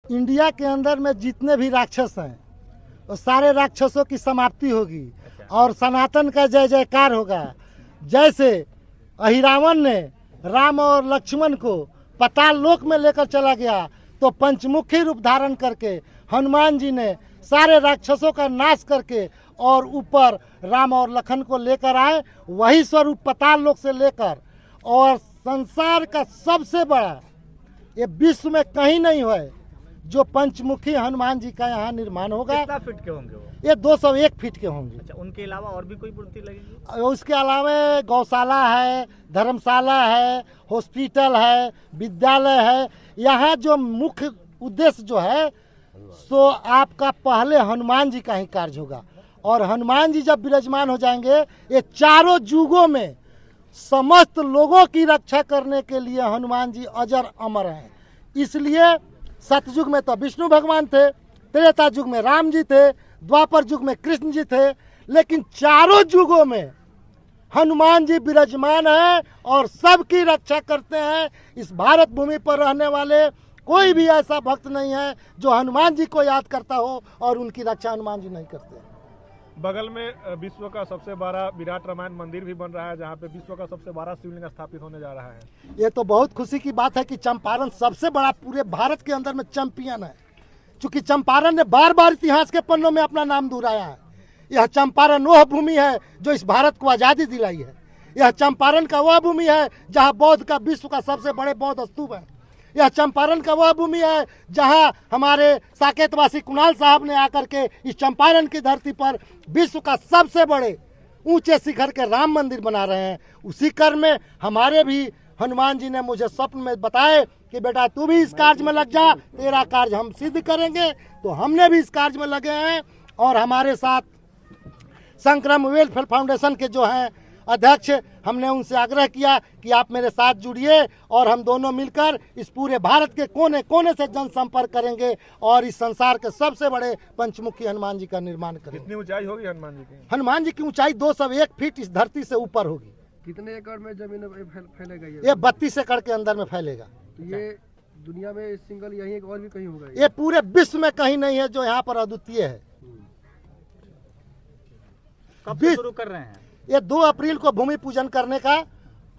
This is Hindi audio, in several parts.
इंडिया के अंदर में जितने भी राक्षस हैं वो सारे राक्षसों की समाप्ति होगी और सनातन का जय जयकार होगा। जैसे अहिरावण ने राम और लक्ष्मण को पाताल लोक में लेकर चला गया, तो पंचमुखी रूप धारण करके हनुमान जी ने सारे राक्षसों का नाश करके और ऊपर राम और लखन को लेकर आए। वही स्वरूप पाताल लोक से लेकर और संसार का सबसे बड़ा, ये विश्व में कहीं नहीं है जो पंचमुखी हनुमान जी का यहाँ निर्माण होगा। कितना फीट के होंगे वो? ये 201 फीट के होंगे। अच्छा, उनके अलावा और भी कोई मूर्ति लगेगी? उसके अलावा गौशाला है, धर्मशाला है, हॉस्पिटल है, विद्यालय है। यहाँ जो मुख्य उद्देश्य जो है सो आपका पहले हनुमान जी का ही कार्य होगा। और हनुमान जी जब विराजमान हो जाएंगे, ये चारों युगों में समस्त लोगों की रक्षा करने के लिए हनुमान जी अजर अमर हैं। इसलिए सतयुग में तो विष्णु भगवान थे, त्रेता युग में राम जी थे, द्वापर युग में कृष्ण जी थे, लेकिन चारों युगों में हनुमान जी विराजमान हैं और सबकी रक्षा करते हैं। इस भारत भूमि पर रहने वाले कोई भी ऐसा भक्त नहीं है जो हनुमान जी को याद करता हो और उनकी रक्षा हनुमान जी नहीं करते। बगल में विश्व का सबसे बड़ा विराट रामायण मंदिर भी बन रहा है, जहाँ पे विश्व का सबसे बड़ा शिवलिंग स्थापित होने जा रहा है। ये तो बहुत खुशी की बात है कि चंपारण सबसे बड़ा पूरे भारत के अंदर में चैंपियन है। क्योंकि चंपारण ने बार बार इतिहास के पन्नों में अपना नाम दोहराया है। यह चंपारण वह भूमि है जो इस भारत को आज़ादी दिलाई है। यह चंपारण का वह भूमि है जहाँ बौद्ध का विश्व का सबसे बड़े बौद्ध स्तूप है। यह चंपारण का वह भूमि है जहां हमारे साकेतवासी कुणाल साहब ने आकर के इस चंपारण की धरती पर विश्व का सबसे बड़े ऊंचे शिखर के राम मंदिर बना रहे हैं। उसी क्रम में हमारे भी हनुमान जी ने मुझे स्वप्न में बताए कि बेटा तू भी इस कार्य में लग जा, तेरा कार्य हम सिद्ध करेंगे। तो हमने भी इस कार्य में लगे हैं और हमारे साथ संक्रम वेलफेयर फाउंडेशन के जो हैं अध्यक्ष, हमने उनसे आग्रह किया कि आप मेरे साथ जुड़िए और हम दोनों मिलकर इस पूरे भारत के कोने कोने से जनसंपर्क करेंगे और इस संसार के सबसे बड़े पंचमुखी हनुमान जी का निर्माण करेंगे। कितनी ऊंचाई होगी हनुमान जी की? हनुमान जी की ऊंचाई 201 फीट इस धरती से ऊपर होगी। कितने एकड़ में जमीन फैलेगा ये 32 एकड़ के अंदर में फैलेगा। ये दुनिया में सिंगल यही है, और भी कहीं होगा? ये पूरे विश्व में कहीं नहीं है जो यहाँ पर अद्वितीय है। कब से शुरू कर रहे हैं? ये 2 अप्रैल को भूमि पूजन करने का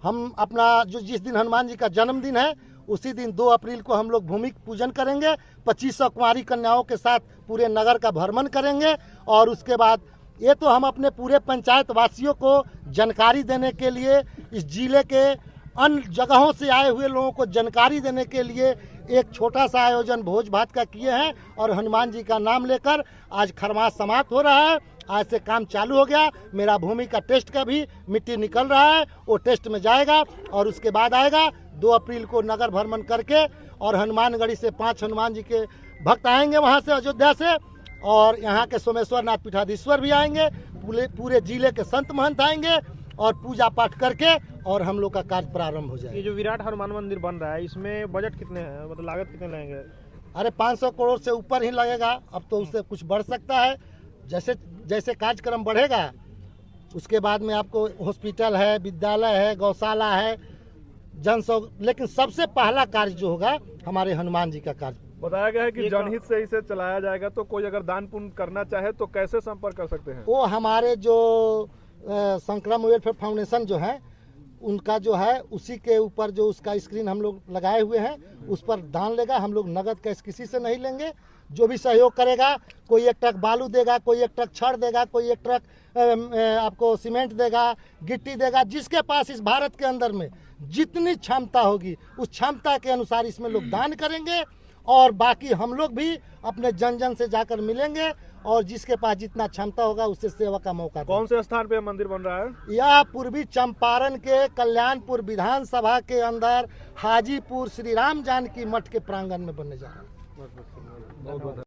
हम अपना जो जिस दिन हनुमान जी का जन्मदिन है उसी दिन 2 अप्रैल को हम लोग भूमि पूजन करेंगे। 2500 कुंवारी कन्याओं के साथ पूरे नगर का भ्रमण करेंगे और उसके बाद ये तो हम अपने पूरे पंचायत वासियों को जानकारी देने के लिए, इस जिले के अन्य जगहों से आए हुए लोगों को जानकारी देने के लिए एक छोटा सा आयोजन भोज भात का किए हैं और हनुमान जी का नाम लेकर आज खरमास समाप्त हो रहा है। आज से काम चालू हो गया। मेरा भूमि का टेस्ट का भी मिट्टी निकल रहा है, वो टेस्ट में जाएगा और उसके बाद आएगा 2 अप्रैल को नगर भ्रमण करके और हनुमानगढ़ी से 5 हनुमान जी के भक्त आएंगे वहाँ से अयोध्या से और यहाँ के सोमेश्वर नाथ पीठाधीश्वर भी आएंगे, पूरे जिले के संत महंत आएंगे और पूजा पाठ करके और हम लोग का कार्य प्रारंभ हो जाएगा। ये जो विराट हनुमान मंदिर बन रहा है इसमें बजट कितने हैं, मतलब लागत कितने लगेंगे? अरे 500 करोड़ से ऊपर ही लगेगा। अब तो उससे कुछ बढ़ सकता है, जैसे जैसे कार्यक्रम बढ़ेगा उसके बाद में आपको हॉस्पिटल है, विद्यालय है, गौशाला है, लेकिन सबसे पहला कार्य जो होगा हमारे हनुमान जी का कार्य। बताया गया है कि जनहित से इसे चलाया जाएगा, तो कोई अगर दान पुण्य करना चाहे तो कैसे संपर्क कर सकते हैं? वो हमारे जो संक्रम वेलफेयर फाउंडेशन जो है उनका जो है उसी के ऊपर जो उसका स्क्रीन हम लोग लगाए हुए हैं उस पर दान लेगा। हम लोग नगद कैश किसी से नहीं लेंगे। जो भी सहयोग करेगा, कोई 1 ट्रक बालू देगा, कोई 1 ट्रक छड़ देगा, कोई 1 ट्रक आपको सीमेंट देगा, गिट्टी देगा। जिसके पास इस भारत के अंदर में जितनी क्षमता होगी उस क्षमता के अनुसार इसमें लोग दान करेंगे और बाकी हम लोग भी अपने जन जन से जाकर मिलेंगे और जिसके पास जितना क्षमता होगा उससे सेवा का मौका देंगे। कौन से स्थान पे मंदिर बन रहा है? यह पूर्वी चंपारण के कल्याणपुर विधानसभा के अंदर हाजीपुर श्री राम जानकी मठ के प्रांगण में बनने जा रहा है। बहुत बहुत